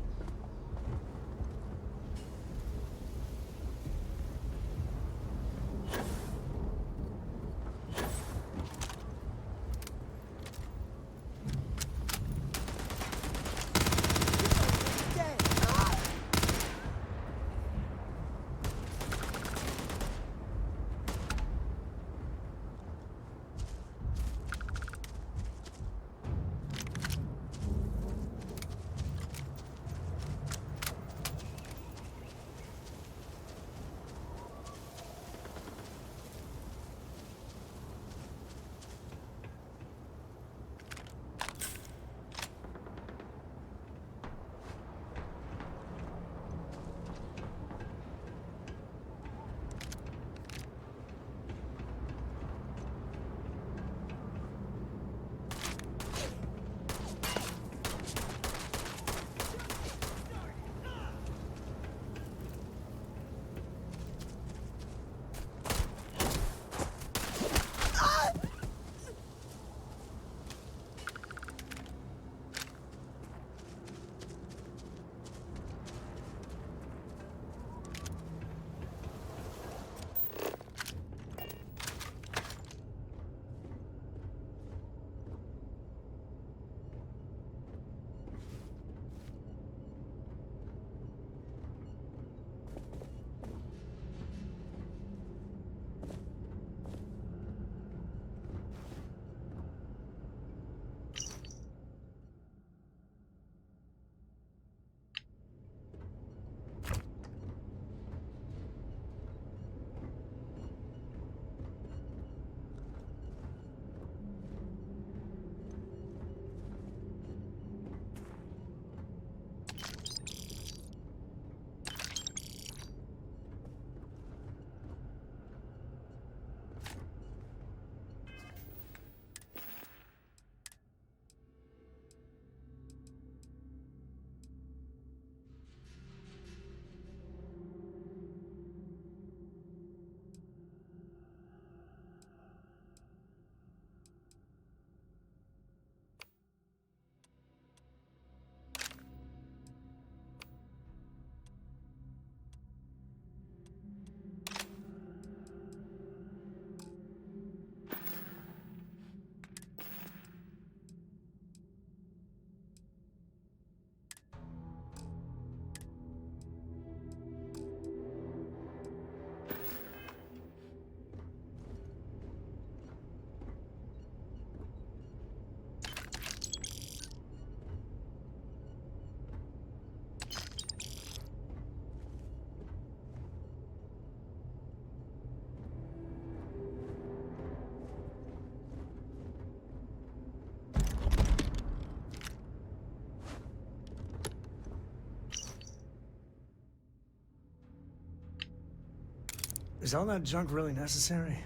Is all that junk really necessary?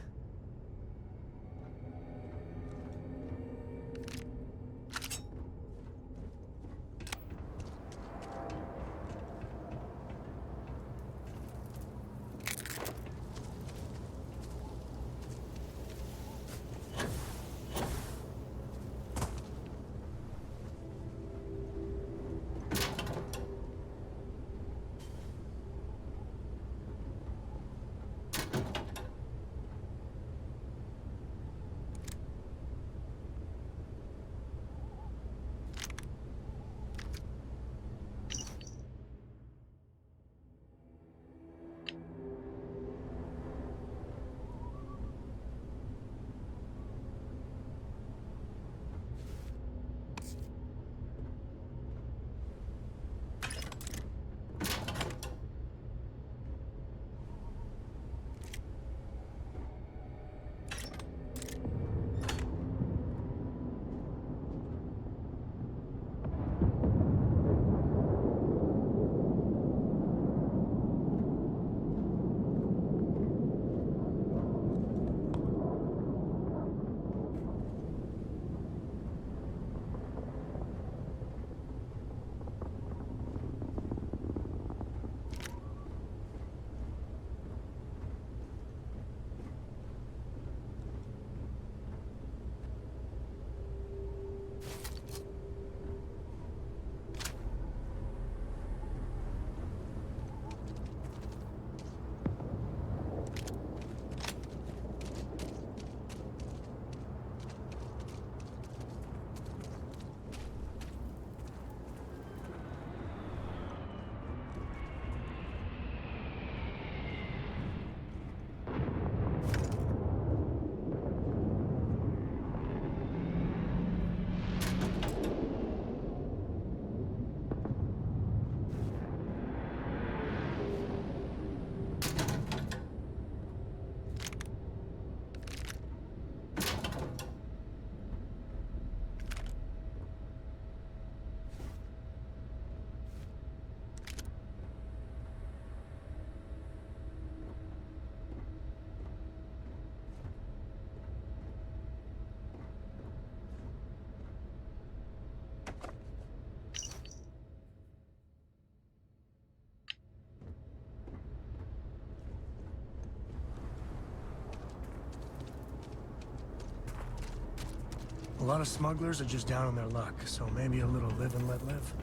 A lot of smugglers are just down on their luck, so maybe a little live and let live.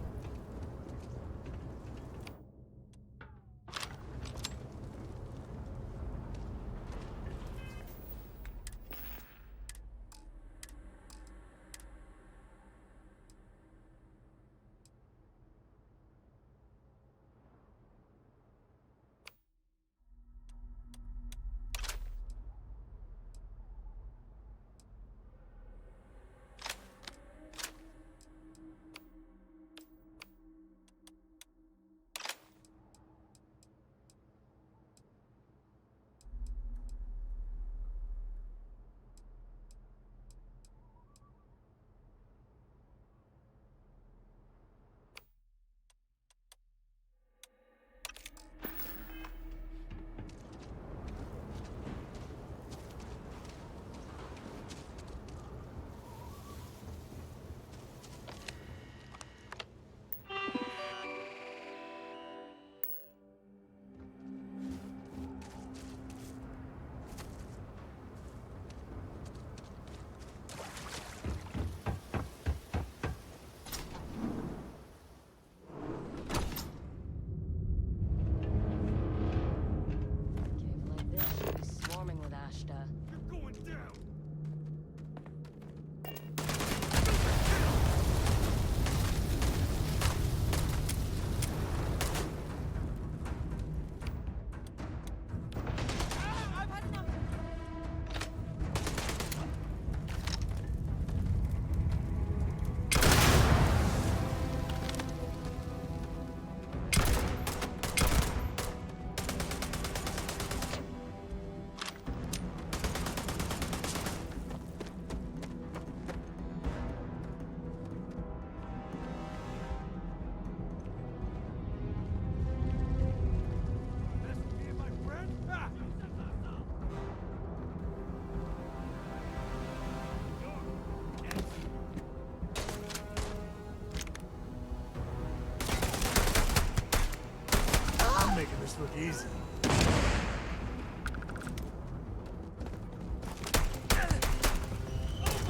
Look easy.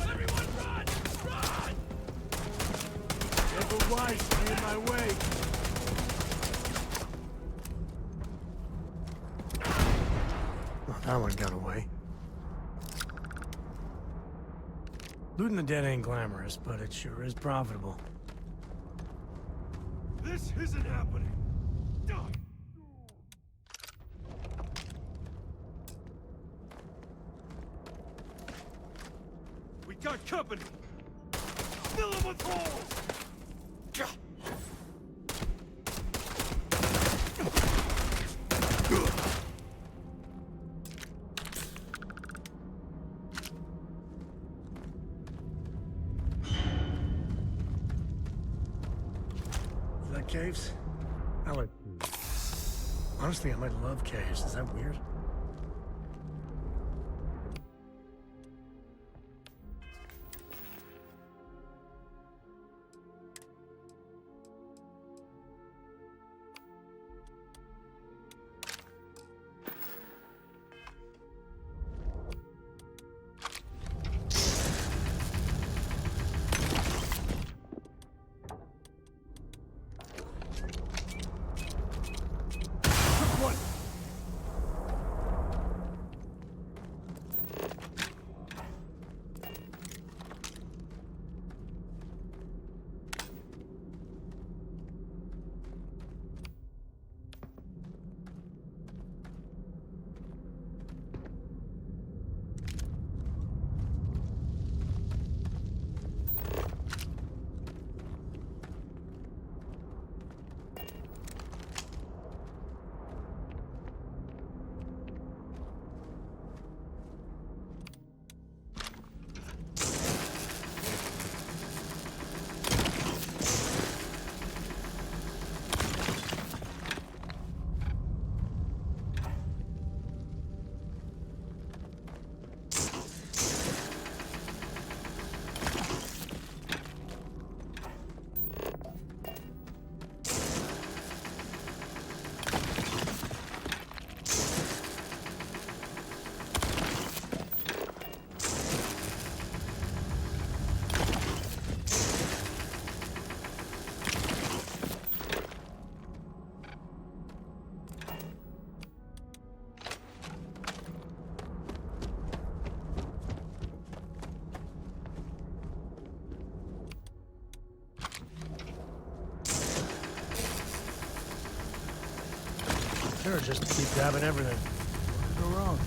Everyone run! Run! Never wise to be in my way. Oh, that one got away. Looting the dead ain't glamorous, but it sure is profitable. This isn't happening. We got company. Fill them with holes. Is that caves? Honestly, I might love caves. Is that weird? Sure, just keep grabbing everything. What could go wrong?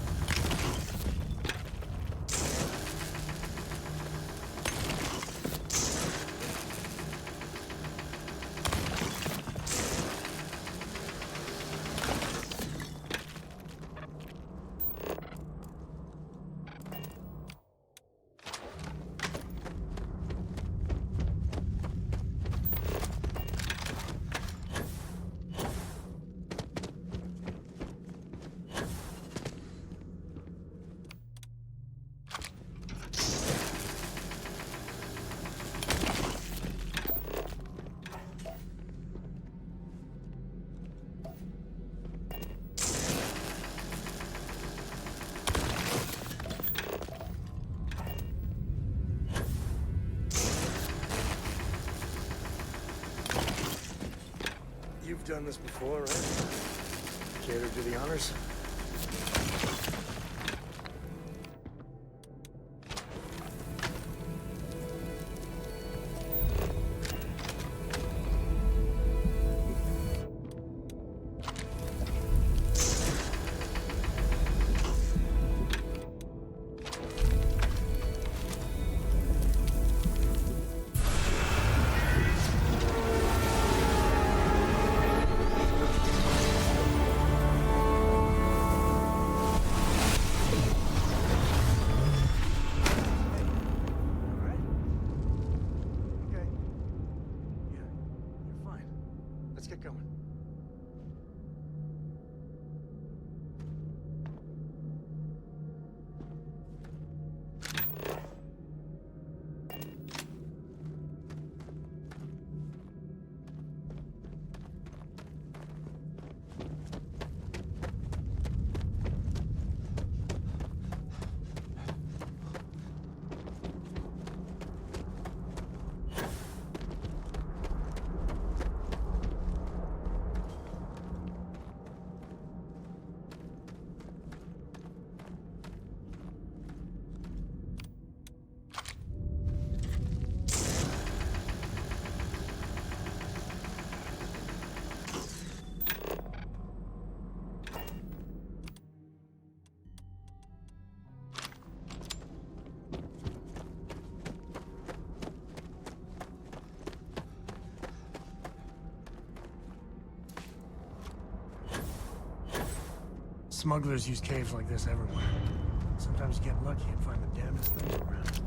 You've done this before, right? Care to do the honors? Let's get going. Smugglers use caves like this everywhere. Sometimes you get lucky and find the damnedest things around.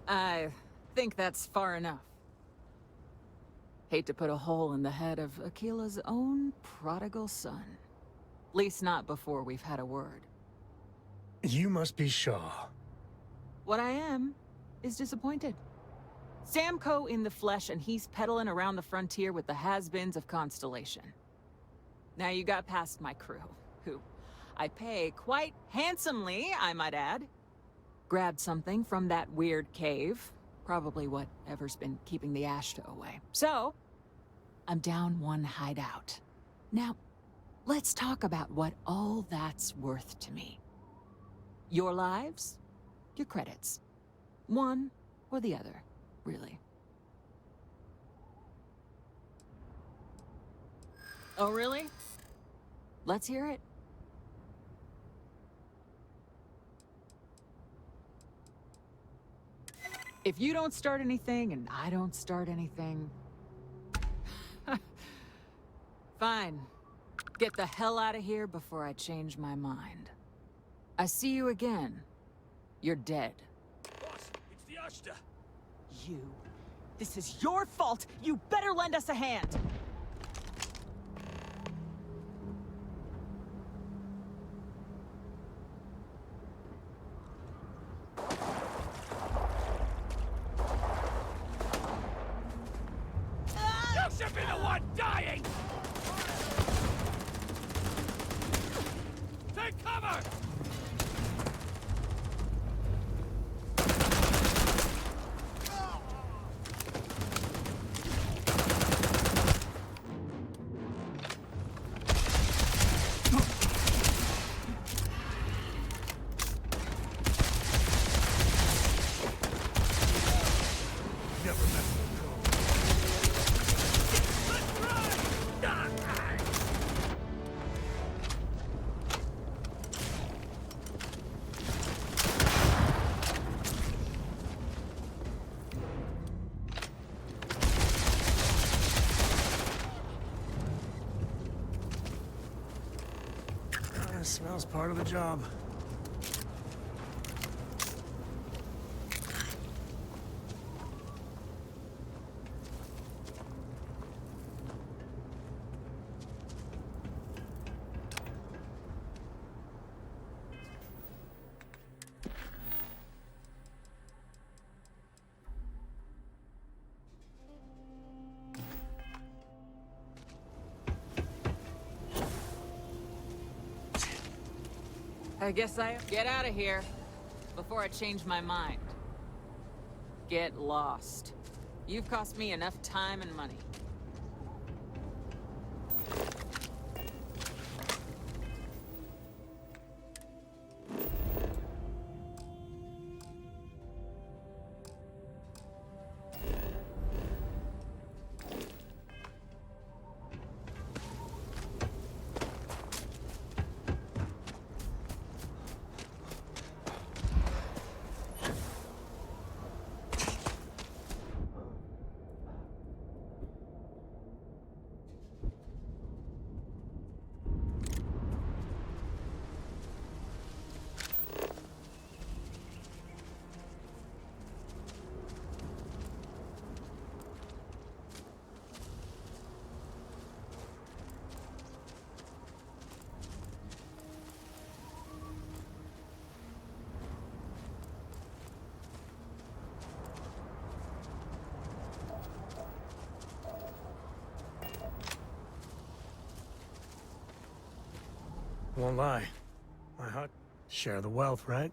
I think that's far enough. Hate to put a hole in the head of Akila's own prodigal son. Least not before we've had a word. You must be Shaw. What I am is disappointed. Samco in the flesh, and he's peddling around the frontier with the has-beens of Constellation. Now you got past my crew, who I pay quite handsomely, I might add. Grabbed something from that weird cave. Probably whatever's been keeping the Ashta away. So, I'm down one hideout. Now, let's talk about what all that's worth to me. Your lives, your credits. One or the other, really. Oh, really? Let's hear it. If you don't start anything and I don't start anything... Fine. Get the hell out of here before I change my mind. I see you again. You're dead. Boss, it's the Ashta. You. This is your fault! You better lend us a hand! You should be the one dying! Take cover! Smells part of the job. I guess I get out of here before I change my mind. Get lost. You've cost me enough time and money. Won't lie. My heart, share the wealth, right?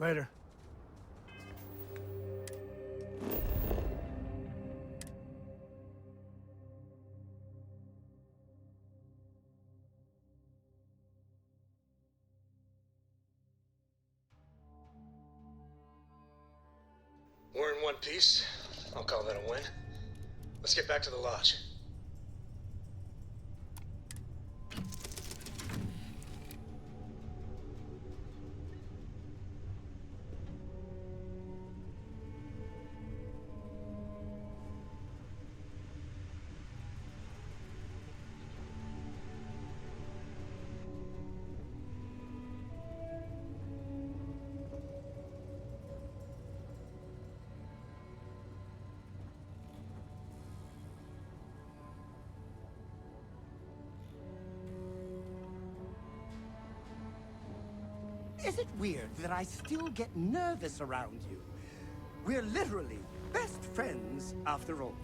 Later. We're in one piece. I'll call that a win. Let's get back to the lodge. Is it weird that I still get nervous around you? We're literally best friends after all.